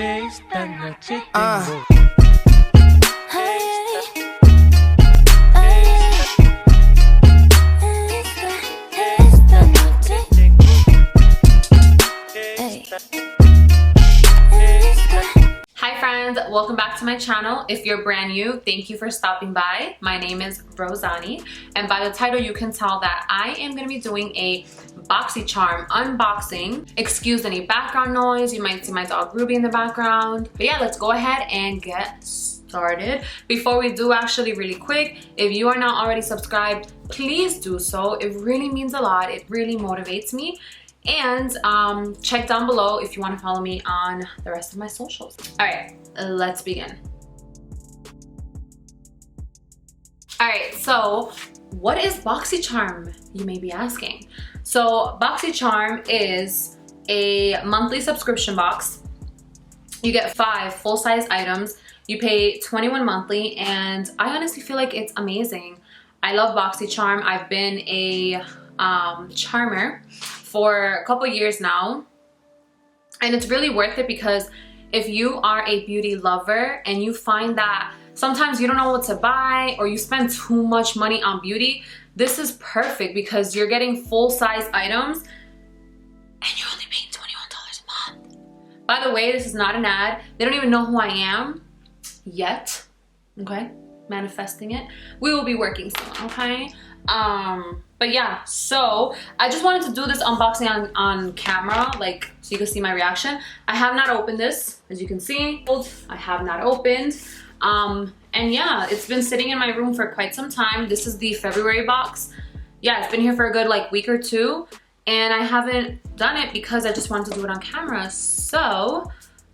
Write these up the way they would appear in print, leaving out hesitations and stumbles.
Esta noche tengo. Hi friends, welcome back to my channel. If you're brand new, thank you for stopping by. My name is Rosanny, and by the title you can tell that I am going to be doing a Boxycharm unboxing. Excuse any background noise, you might see my dog Ruby in the background. But yeah, let's go ahead and get started. Before we do, actually really quick, if you are not already subscribed, please do so. It really means a lot. It really motivates me. And check down below if you want to follow me on the rest of my socials. All right, let's begin. All right, so what is Boxycharm, you may be asking? So Boxycharm is a monthly subscription box. You get 5 full-size items. You pay $21 monthly, and I honestly feel like it's amazing. I love Boxycharm. I've been a charmer for a couple years now, and it's really worth it because if you are a beauty lover and you find that sometimes you don't know what to buy or you spend too much money on beauty, this is perfect because you're getting full-size items and you're only paying $21 a month. By the way, this is not an ad. They don't even know who I am yet, okay? Manifesting it. We will be working soon, okay? But yeah, so I just wanted to do this unboxing on camera, like, so you can see my reaction. I have not opened this, as you can see. I have not opened. And yeah, it's been sitting in my room for quite some time. This is the February box. Yeah, it's been here for a good like week or two, and I haven't done it because I just wanted to do it on camera. So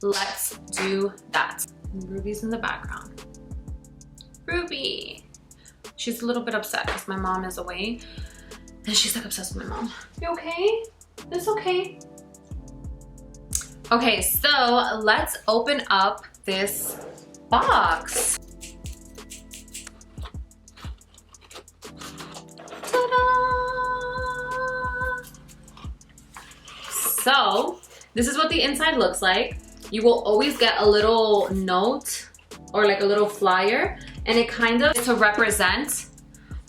let's do that. Ruby's in the background. Ruby. She's a little bit upset because my mom is away. And she's like obsessed with my mom. You okay? It's okay. Okay, so let's open up this box. Ta-da! So this is what the inside looks like. You will always get a little note or like a little flyer, and it kind of is to represent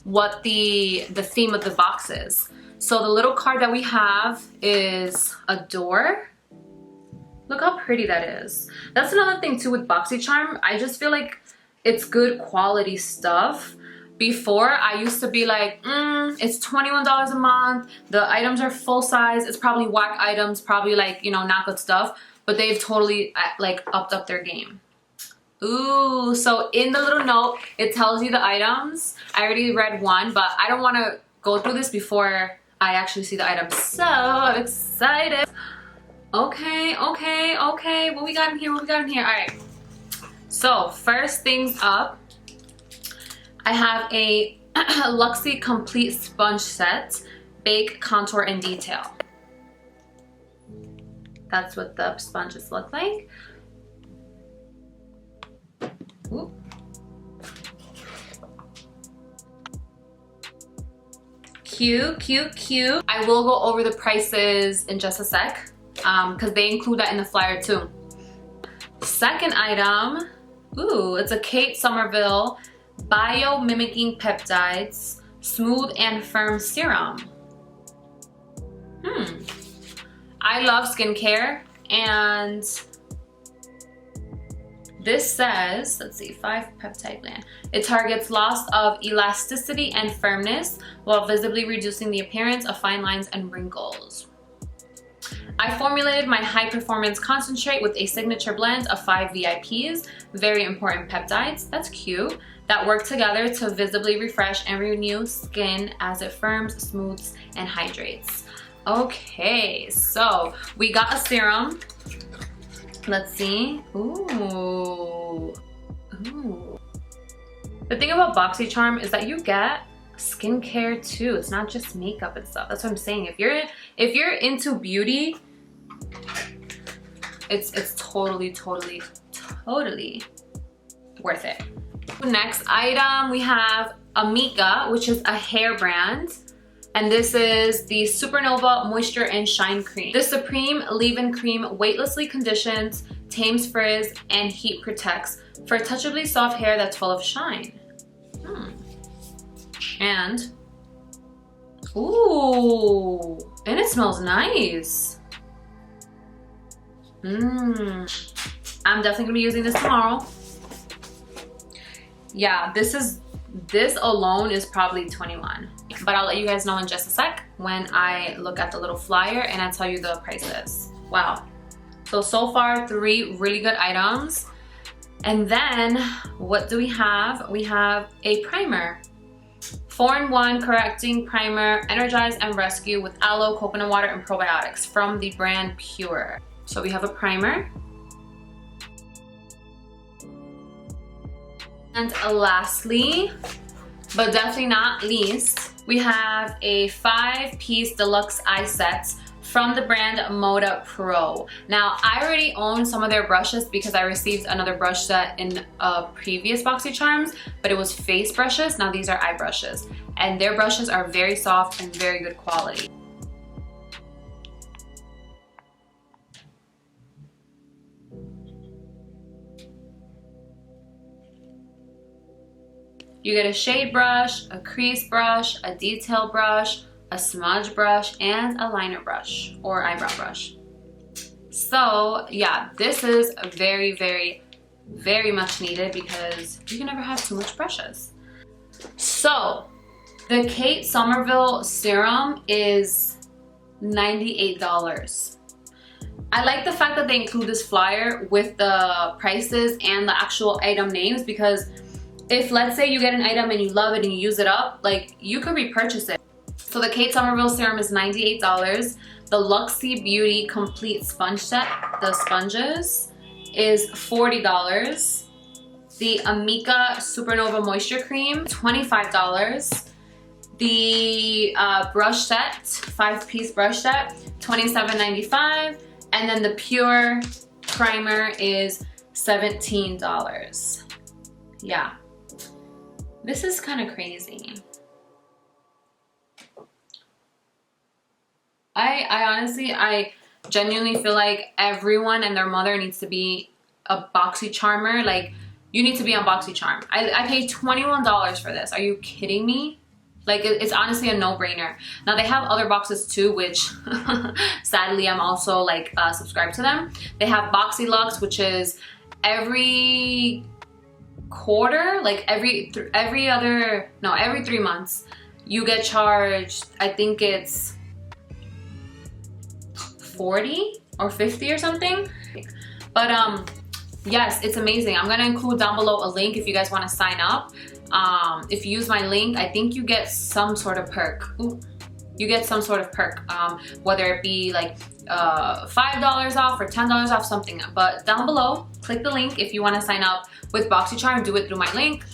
what the theme of the box is. So the little card that we have is a door. Look how pretty that is. That's another thing too with Boxycharm. I just feel like it's good quality stuff. Before, I used to be like, it's $21 a month. The items are full size. It's probably whack items, probably like, you know, not good stuff. But they've totally like upped up their game. Ooh, so in the little note, it tells you the items. I already read one, but I don't want to go through this before I actually see the items. So I'm excited. Okay. What we got in here? All right. So first things up, I have a Luxie Complete Sponge Set, Bake, Contour, and Detail. That's what the sponges look like. Ooh. Cute. I will go over the prices in just a sec because they include that in the flyer too. Second item, ooh, it's a Kate Somerville Bio Mimicking Peptides Smooth and Firm Serum. I love skincare, and this says, let's see, 5 peptide gland. It targets loss of elasticity and firmness while visibly reducing the appearance of fine lines and wrinkles. I formulated my high performance concentrate with a signature blend of 5 VIPs, very important peptides, that's cute, that work together to visibly refresh and renew skin as it firms, smooths, and hydrates. Okay, so we got a serum. Let's see. Ooh. The thing about Boxycharm is that you get skincare too. It's not just makeup and stuff. That's what I'm saying. If you're into beauty, it's totally worth it. Next item, we have Amika, which is a hair brand. And this is the Supernova Moisture and Shine Cream. The Supreme Leave-In Cream weightlessly conditions, tames frizz, and heat protects for touchably soft hair that's full of shine. And, ooh, and it smells nice. I'm definitely gonna be using this tomorrow. Yeah, this alone is probably 21. But I'll let you guys know in just a sec when I look at the little flyer and I tell you the prices. Wow. So far, 3 really good items. And then, what do we have? We have a primer. 4-in-1 correcting primer, energize and rescue with aloe, coconut water, and probiotics from the brand Pure. So we have a primer. And lastly, but definitely not least, we have a 5-piece deluxe eye set from the brand Moda Pro. Now, I already own some of their brushes because I received another brush set in a previous Boxycharms, but it was face brushes. Now these are eye brushes, and their brushes are very soft and very good quality. You get a shade brush, a crease brush, a detail brush, a smudge brush, and a liner brush or eyebrow brush. So yeah, this is very, very, very much needed because you can never have too much brushes. So the Kate Somerville serum is $98. I like the fact that they include this flyer with the prices and the actual item names, because if, let's say, you get an item and you love it and you use it up, like, you could repurchase it. So the Kate Somerville serum is $98. The Luxie Beauty Complete Sponge Set, the sponges, is $40. The Amika Supernova Moisture Cream, $25. The brush set, 5-piece brush set, $27.95. And then the Pure primer is $17. Yeah. This is kind of crazy. I genuinely feel like everyone and their mother needs to be a Boxycharmer. Like, you need to be on Boxycharm. I paid $21 for this. Are you kidding me? Like, it's honestly a no-brainer. Now, they have other boxes too, which sadly I'm also like subscribed to them. They have Boxylux, which is every quarter, like every 3 months, you get charged, I think it's 40 or 50 or something. But yes, it's amazing. I'm gonna include down below a link if you guys want to sign up. If you use my link, I think you get some sort of perk. Ooh. You get some sort of perk, whether it be like $5 off or $10 off, something. But down below, click the link if you want to sign up with Boxycharm. Do it through my link.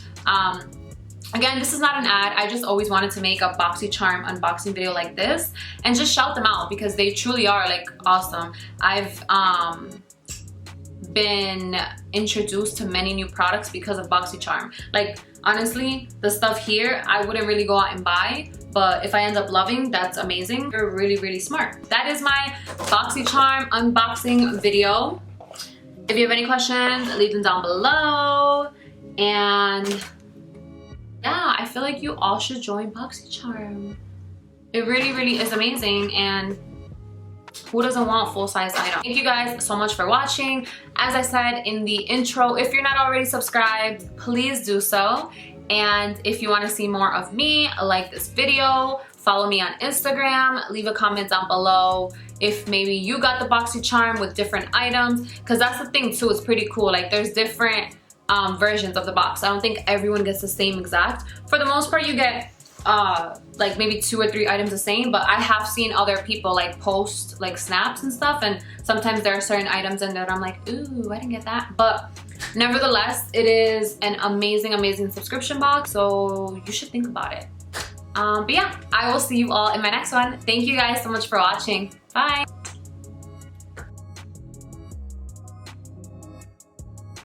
Again, this is not an ad. I just always wanted to make a Boxycharm unboxing video like this and just shout them out because they truly are like awesome. I've been introduced to many new products because of Boxycharm. Like, honestly, the stuff here I wouldn't really go out and buy, but if I end up loving, that's amazing. You're really, really smart. That is my Boxycharm unboxing video. If you have any questions, leave them down below. And yeah, I feel like you all should join Boxycharm. It really, really is amazing, and who doesn't want full-size items? Thank you guys so much for watching. As I said in the intro, if you're not already subscribed, please do so. And if you want to see more of me, like this video, follow me on Instagram, leave a comment down below if maybe you got the Boxycharm with different items, because that's the thing too, it's pretty cool. Like, there's different versions of the box. I don't think everyone gets the same exact. For the most part, you get like maybe 2 or 3 items the same, but I have seen other people like post like snaps and stuff, and sometimes there are certain items in there that I'm like, ooh, I didn't get that. But nevertheless, it is an amazing, amazing subscription box, so you should think about it. But yeah, I will see you all in my next one. Thank you guys so much for watching. Bye.